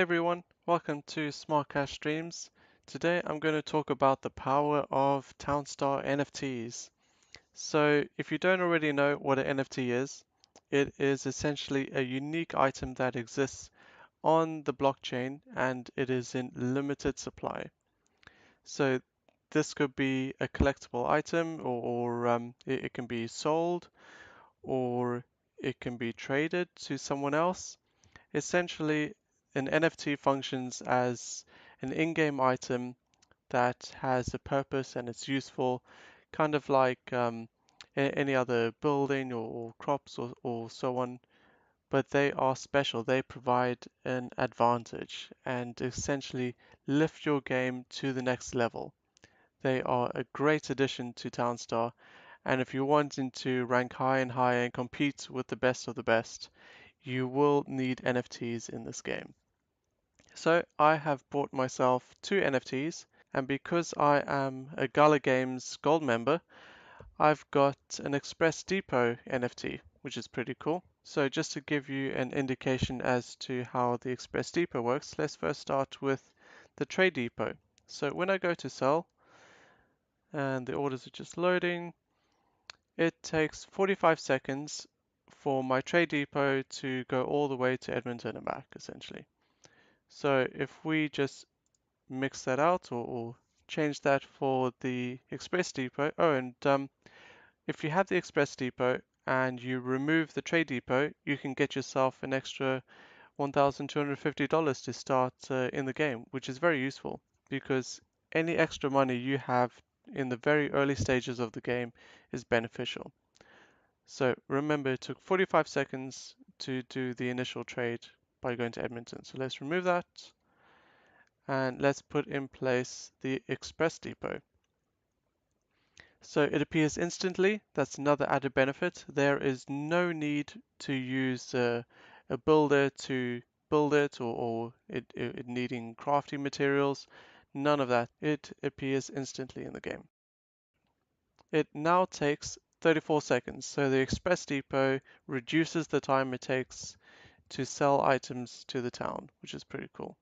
everyone, welcome to Smart Cash Streams. Today I'm going to talk about the power of Townstar NFTs. So if you don't already know what an NFT is, it is essentially a unique item that exists on the blockchain and it is in limited supply. So this could be a collectible item or it can be sold or it can be traded to someone else. Essentially, an NFT functions as an in-game item that has a purpose and it's useful, kind of like any other building or crops or so on, but they are special. They provide an advantage and essentially lift your game to the next level. They are a great addition to Townstar, and if you're wanting to rank high and higher and compete with the best of the best, you will need NFTs in this game. So I have bought myself two NFTs, and because I am a Gala Games gold member, I've got an Express Depot NFT, which is pretty cool. So just to give you an indication as to how the Express Depot works, let's first start with the Trade Depot. So when I go to sell, and the orders are just loading, it takes 45 seconds for my Trade Depot to go all the way to Edmonton and back, essentially. So if we just mix that out or change that for the Express Depot. Oh, and if you have the Express Depot and you remove the Trade Depot, you can get yourself an extra $1,250 to start in the game, which is very useful because any extra money you have in the very early stages of the game is beneficial. So remember, it took 45 seconds to do the initial trade by going to Edmonton. So let's remove that and let's put in place the Express Depot. So it appears instantly. That's another added benefit. There is no need to use a builder to build it or it needing crafting materials. None of that. It appears instantly in the game. It now takes 34 seconds. So the Express Depot reduces the time it takes to sell items to the town, which is pretty cool.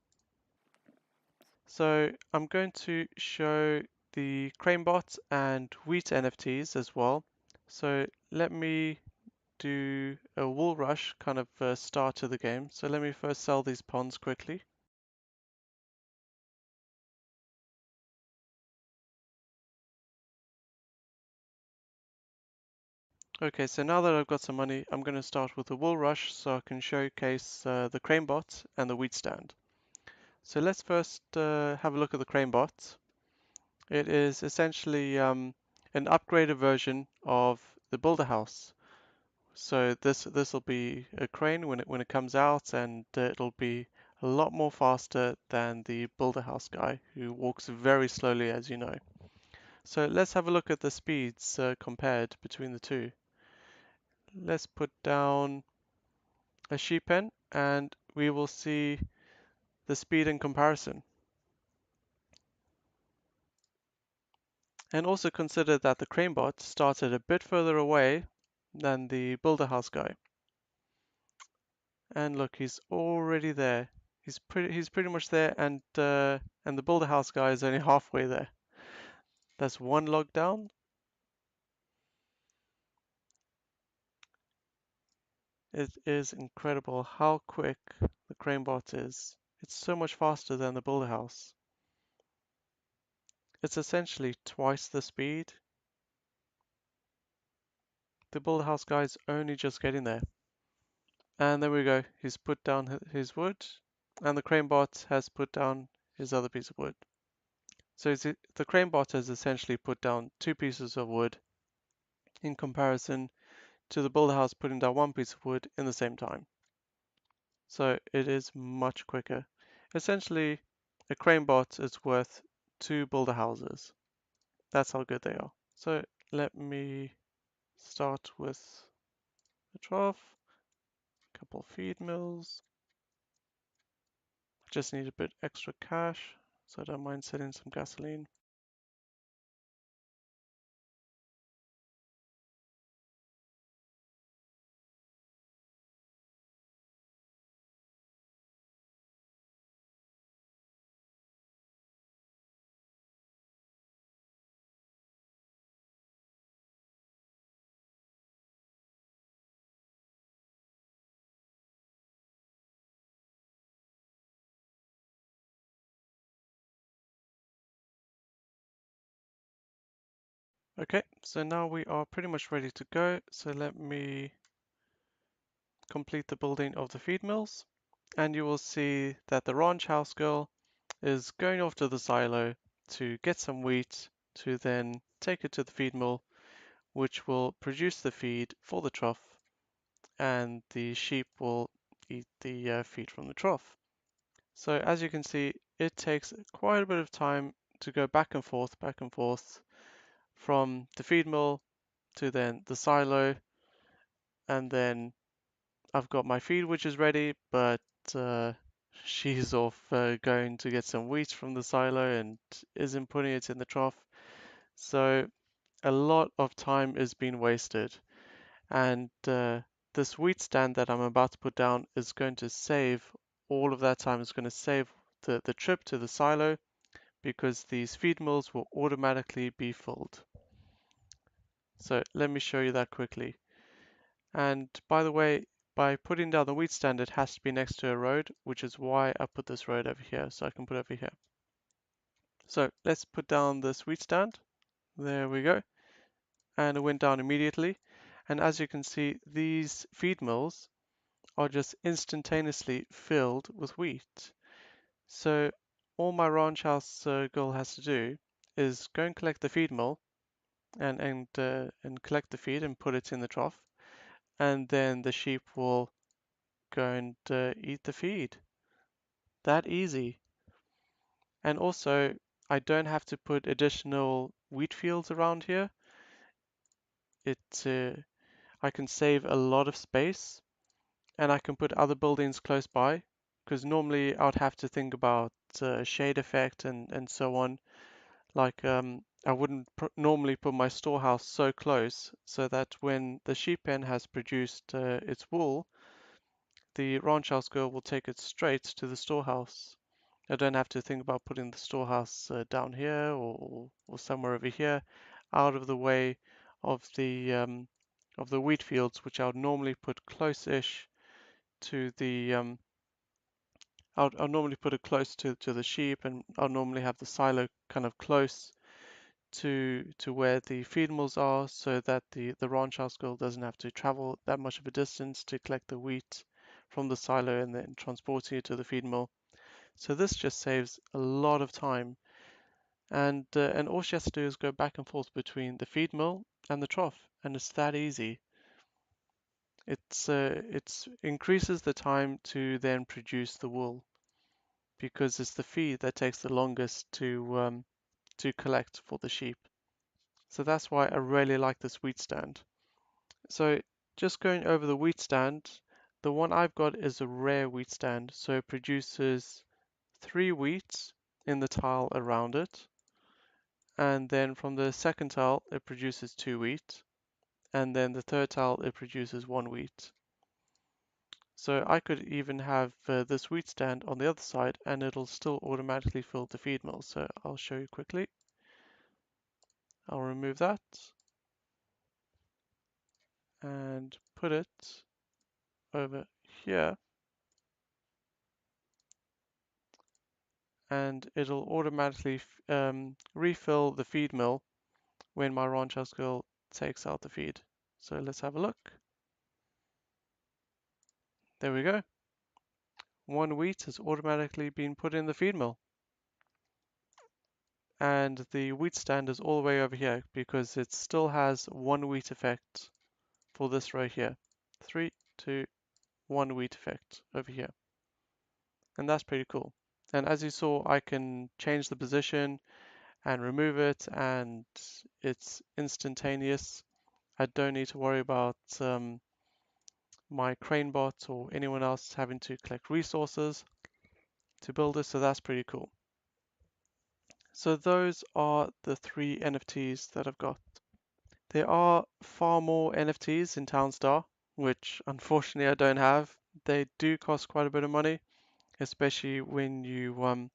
So I'm going to show the CraneBot and Wheat NFTs as well. So let me do a wool rush kind of start to the game. So let me first sell these ponds quickly. Okay, so now that I've got some money, I'm going to start with the wool rush so I can showcase the CraneBot and the wheat stand. So let's first have a look at the CraneBot. It is essentially an upgraded version of the Builder House. So this will be a crane when it comes out, and it'll be a lot more faster than the Builder House guy, who walks very slowly, as you know. So let's have a look at the speeds compared between the two. Let's put down a sheep pen, and we will see the speed in comparison. And also consider that the CraneBot started a bit further away than the Builder House guy. And look, he's already there. He's pretty much there, and the Builder House guy is only halfway there. That's one log down. It is incredible how quick the CraneBot is. It's so much faster than the Builder House. It's essentially twice the speed. The Builder House guy is only just getting there. And there we go. He's put down his wood, and the CraneBot has put down his other piece of wood. So the CraneBot has essentially put down two pieces of wood in comparison to the Builder House putting down one piece of wood in the same time. So it is much quicker. Essentially, a CraneBot is worth two Builder Houses. That's how good they are. So let me start with a trough, a couple feed mills. Just need a bit extra cash, so I don't mind selling some gasoline. Okay, so now we are pretty much ready to go. So let me complete the building of the feed mills, and you will see that the ranch house girl is going off to the silo to get some wheat to then take it to the feed mill, which will produce the feed for the trough, and the sheep will eat the feed from the trough. So as you can see, it takes quite a bit of time to go back and forth from the feed mill to then the silo, and then I've got my feed which is ready, but uh, she's off going to get some wheat from the silo and isn't putting it in the trough. So a lot of time is being wasted, and this wheat stand that I'm about to put down is going to save all of that time. It's going to save the trip to the silo because these feed mills will automatically be filled. So let me show you that quickly. And by the way, by putting down the wheat stand, it has to be next to a road, which is why I put this road over here, so I can put over here. So let's put down this wheat stand. There we go. And it went down immediately. And as you can see, these feed mills are just instantaneously filled with wheat. So all my ranch house girl has to do is go and collect the feed mill and collect the feed and put it in the trough, and then the sheep will go and eat the feed. That easy. And also, I don't have to put additional wheat fields around here. It I can save a lot of space, and I can put other buildings close by, because normally I'd have to think about shade effect and so on. Like I wouldn't normally put my storehouse so close so that when the sheep pen has produced its wool, the ranch house girl will take it straight to the storehouse. I don't have to think about putting the storehouse down here or somewhere over here, out of the way of the wheat fields, which I would normally put close-ish to the I'll normally put it close to the sheep, and I'll normally have the silo kind of close to where the feed mills are, so that the ranch house girl doesn't have to travel that much of a distance to collect the wheat from the silo and then transporting it to the feed mill. So this just saves a lot of time, and all she has to do is go back and forth between the feed mill and the trough, and it's that easy. It's increases the time to then produce the wool because it's the feed that takes the longest to collect for the sheep. So that's why I really like this wheat stand. So just going over the wheat stand, the one I've got is a rare wheat stand, so it produces 3 wheat in the tile around it, and then from the second tile it produces 2 wheat, and then the third tile it produces 1 wheat. So I could even have this wheat stand on the other side and it'll still automatically fill the feed mill. So I'll show you quickly. I'll remove that and put it over here, and it'll automatically refill the feed mill when my ranch house girl takes out the feed. So let's have a look. There we go. 1 wheat has automatically been put in the feed mill. And the wheat stand is all the way over here because it still has 1 wheat effect for this row here. 3, 2, 1 wheat effect over here. And that's pretty cool. And as you saw, I can change the position and remove it, and it's instantaneous. I don't need to worry about my crane bot or anyone else having to collect resources to build this, so that's pretty cool. So those are the 3 NFTs that I've got. There are far more NFTs in Townstar, which unfortunately I don't have. They do cost quite a bit of money, especially when you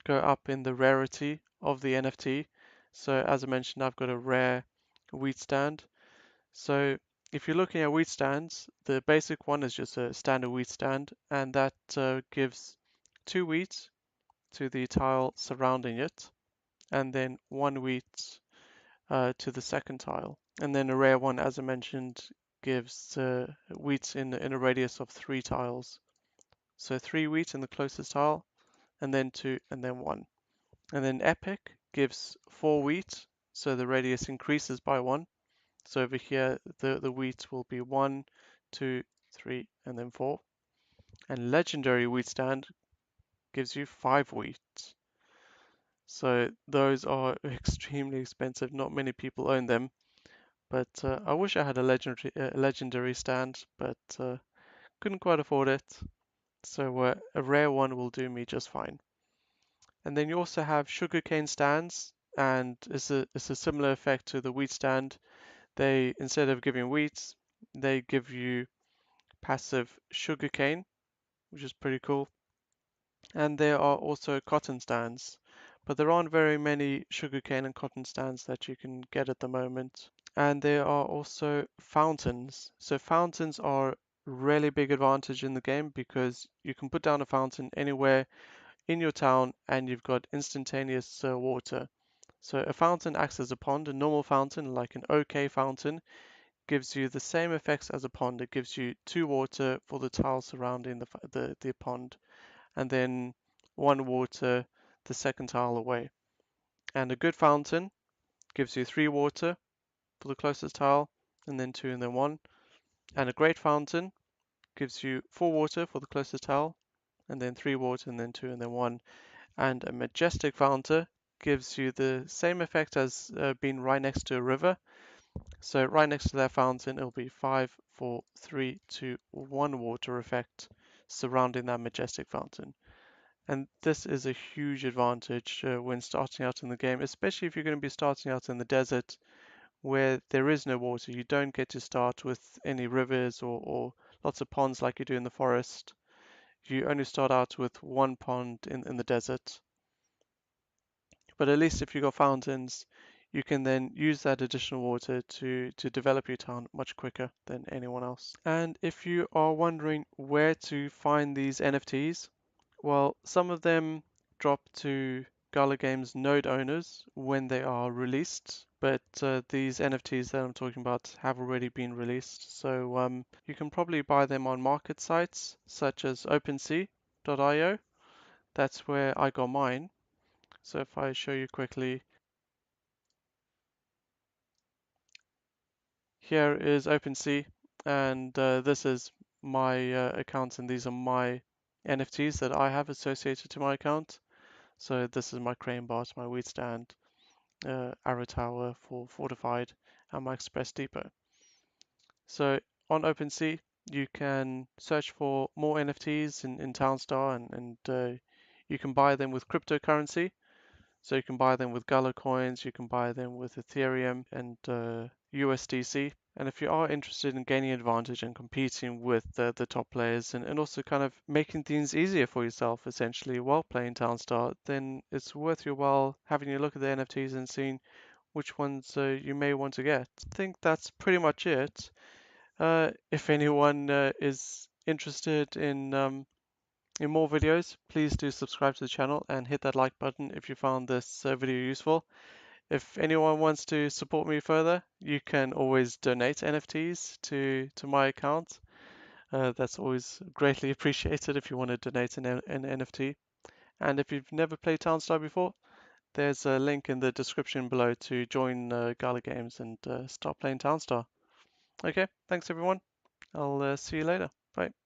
go up in the rarity of the NFT. So as I mentioned, I've got a rare wheat stand. So if you're looking at wheat stands, the basic one is just a standard wheat stand, and that gives 2 wheat to the tile surrounding it, and then 1 wheat to the second tile. And then a rare one, as I mentioned, gives wheat in a radius of 3 tiles. So 3 wheat in the closest tile, and then 2, and then 1. And then epic gives 4 wheat, so the radius increases by 1. So over here, the wheat will be 1, 2, 3, and then 4. And legendary wheat stand gives you 5 wheat. So those are extremely expensive. Not many people own them. But I wish I had a legendary stand, but couldn't quite afford it. So a rare one will do me just fine. And then you also have sugarcane stands, and it's a similar effect to the wheat stand. They, instead of giving wheat, they give you passive sugarcane, which is pretty cool. And there are also cotton stands, but there aren't very many sugarcane and cotton stands that you can get at the moment. And there are also fountains. So fountains are a really big advantage in the game because you can put down a fountain anywhere in your town and you've got instantaneous water. So a fountain acts as a pond. A normal fountain, like an OK fountain, gives you the same effects as a pond. It gives you 2 water for the tile surrounding the pond, and then 1 water the second tile away. And a good fountain gives you 3 water for the closest tile, and then 2 and then 1. And a great fountain gives you 4 water for the closest tile, and then 3 water, and then 2 and then 1. And a majestic fountain gives you the same effect as being right next to a river. So right next to that fountain, it'll be 5, 4, 3, 2, 1 water effect surrounding that majestic fountain. And this is a huge advantage when starting out in the game, especially if you're going to be starting out in the desert where there is no water. You don't get to start with any rivers or lots of ponds like you do in the forest. You only start out with 1 pond in the desert. But at least if you've got fountains, you can then use that additional water to develop your town much quicker than anyone else. And if you are wondering where to find these NFTs, well, some of them drop to Gala Games node owners when they are released, but these NFTs that I'm talking about have already been released. So you can probably buy them on market sites such as OpenSea.io. That's where I got mine. So if I show you quickly, here is OpenSea, and this is my account, and these are my NFTs that I have associated to my account. So this is my crane bot, my wheat stand, arrow tower for fortified, and my express depot. So on OpenSea, you can search for more NFTs in Townstar, and you can buy them with cryptocurrency. So you can buy them with Gala Coins, you can buy them with Ethereum and USDC. And if you are interested in gaining advantage and competing with the top players and also kind of making things easier for yourself essentially while playing Townstar, then it's worth your while having a look at the NFTs and seeing which ones you may want to get. I think that's pretty much it. If anyone is interested in more videos, please do subscribe to the channel and hit that like button if you found this video useful. If anyone wants to support me further, you can always donate NFTs to my account. That's always greatly appreciated if you want to donate an NFT. And if you've never played Townstar before, there's a link in the description below to join Gala Games and start playing Townstar. Okay, thanks everyone. I'll see you later. Bye.